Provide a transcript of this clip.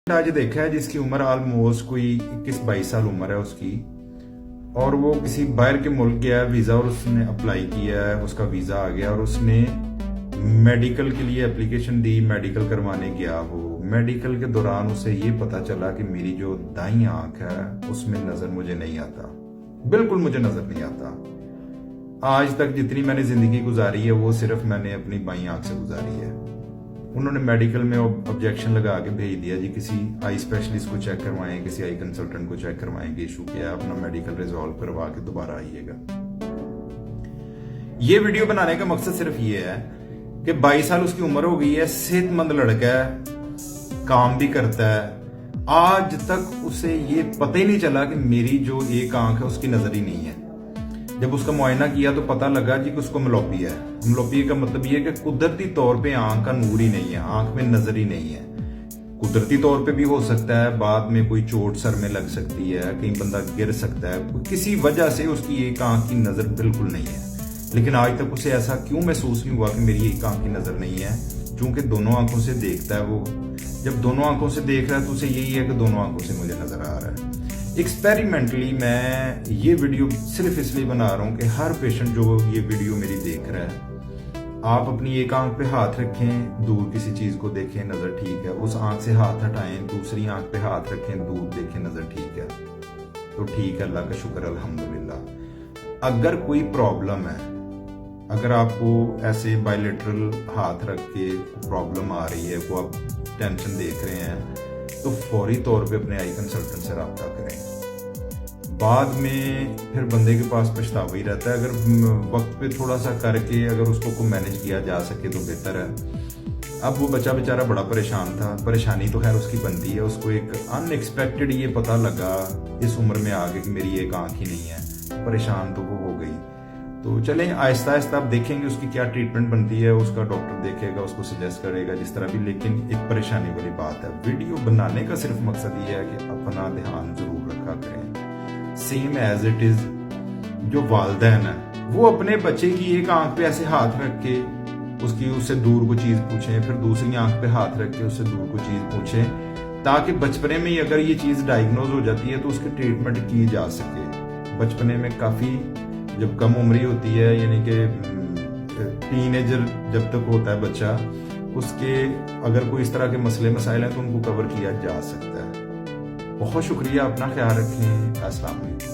आज देखा है जिसकी उम्र ऑलमोस्ट कोई 21-22 साल उम्र है उसकी, और वो किसी बाहर के मुल्क गया है वीज़ा और उसने अप्लाई किया है, उसका वीज़ा आ गया और उसने मेडिकल के लिए एप्लीकेशन दी, मेडिकल करवाने गया। वो मेडिकल के दौरान उसे ये पता चला कि मेरी जो दाईं आंख है उसमें नज़र मुझे नहीं आता, बिल्कुल मुझे नज़र नहीं आता। आज तक जितनी मैंने ज़िंदगी गुजारी है वो सिर्फ मैंने अपनी बाईं आंख से गुजारी है। उन्होंने मेडिकल में ऑब्जेक्शन लगा के भेज दिया जी किसी आई स्पेशलिस्ट को चेक करवाएं, किसी आई कंसल्टेंट को चेक करवाएं कि इशू क्या है, अपना मेडिकल रिजॉल्व करवा के दोबारा आइएगा। ये वीडियो बनाने का मकसद सिर्फ ये है कि 22 साल उसकी उम्र हो गई है, सेहतमंद लड़का है, काम भी करता है, आज तक उसे ये पता ही नहीं चला कि मेरी जो एक आंख है उसकी नजर ही नहीं है। जब उसका मुआयना किया तो पता लगा जी कि उसको मलोपी है। मलोपी का मतलब ये है कि कुदरती तौर पे आंख का नूर ही नहीं है, आंख में नजर ही नहीं है। कुदरती तौर पे भी हो सकता है, बाद में कोई चोट सर में लग सकती है, कहीं बंदा गिर सकता है, किसी वजह से उसकी एक आंख की नजर बिल्कुल नहीं है। लेकिन आज तक उसे ऐसा क्यों महसूस नहीं हुआ कि मेरी एक आंख की नजर नहीं है? क्योंकि दोनों आंखों से देखता है वो। जब दोनों आंखों से देख रहा है तो उसे यही है कि दोनों आंखों से मुझे नजर आ रहा है। एक्सपेरिमेंटली मैं ये वीडियो सिर्फ इसलिए बना रहा हूँ कि हर पेशेंट जो ये वीडियो मेरी देख रहा है, आप अपनी एक आंख पे हाथ रखें, दूर किसी चीज को देखें, नजर ठीक है, उस आंख से हाथ हटाएं, दूसरी आंख पे हाथ रखें, दूर देखें, नजर ठीक है, तो ठीक है, अल्लाह का शुक्र, अल्हम्दुलिल्लाह। अगर कोई प्रॉब्लम है, अगर आपको ऐसे बायलेटरल हाथ रख के प्रॉब्लम आ रही है, को आप टेंशन देख रहे हैं, तो फौरी तौर पे अपने आई कंसल्टेंट से रब्ता करें। बाद में फिर बंदे के पास पछतावा ही रहता है। अगर वक्त पे थोड़ा सा करके अगर उसको मैनेज किया जा सके तो बेहतर है। अब वो बच्चा बेचारा बड़ा परेशान था, परेशानी तो खैर उसकी बनती है, उसको एक अनएक्सपेक्टेड ये पता लगा इस उम्र में आगे कि मेरी एक आंख ही नहीं है, परेशान तो वो हो गई। तो चलें आहिस्ता आहिस्ता आप देखेंगे उसकी क्या ट्रीटमेंट बनती है, उसका डॉक्टर देखेगा, उसको सजेस्ट करेगा जिस तरह भी। लेकिन एक परेशानी वाली बात है, वीडियो बनाने का सिर्फ मकसद ये है कि अपना ध्यान जरूर रखा करें। सेम एज इट इज जो वालिदैन है वो अपने बच्चे की एक आंख पे ऐसे हाथ रख के उससे दूर को चीज पूछें, फिर दूसरी आंख पे हाथ रख के उससे दूर को चीज पूछें, ताकि बचपने में ही अगर ये चीज डायग्नोज हो जाती है तो उसकी ट्रीटमेंट की जा सके। बचपने में काफी जब कम उम्री होती है, यानी कि टीनेजर जब तक होता है बच्चा, उसके अगर कोई इस तरह के मसले मसाइल हैं तो उनको कवर किया जा सकता है। बहुत शुक्रिया, अपना ख्याल रखें। अस्सलाम वालेकुम।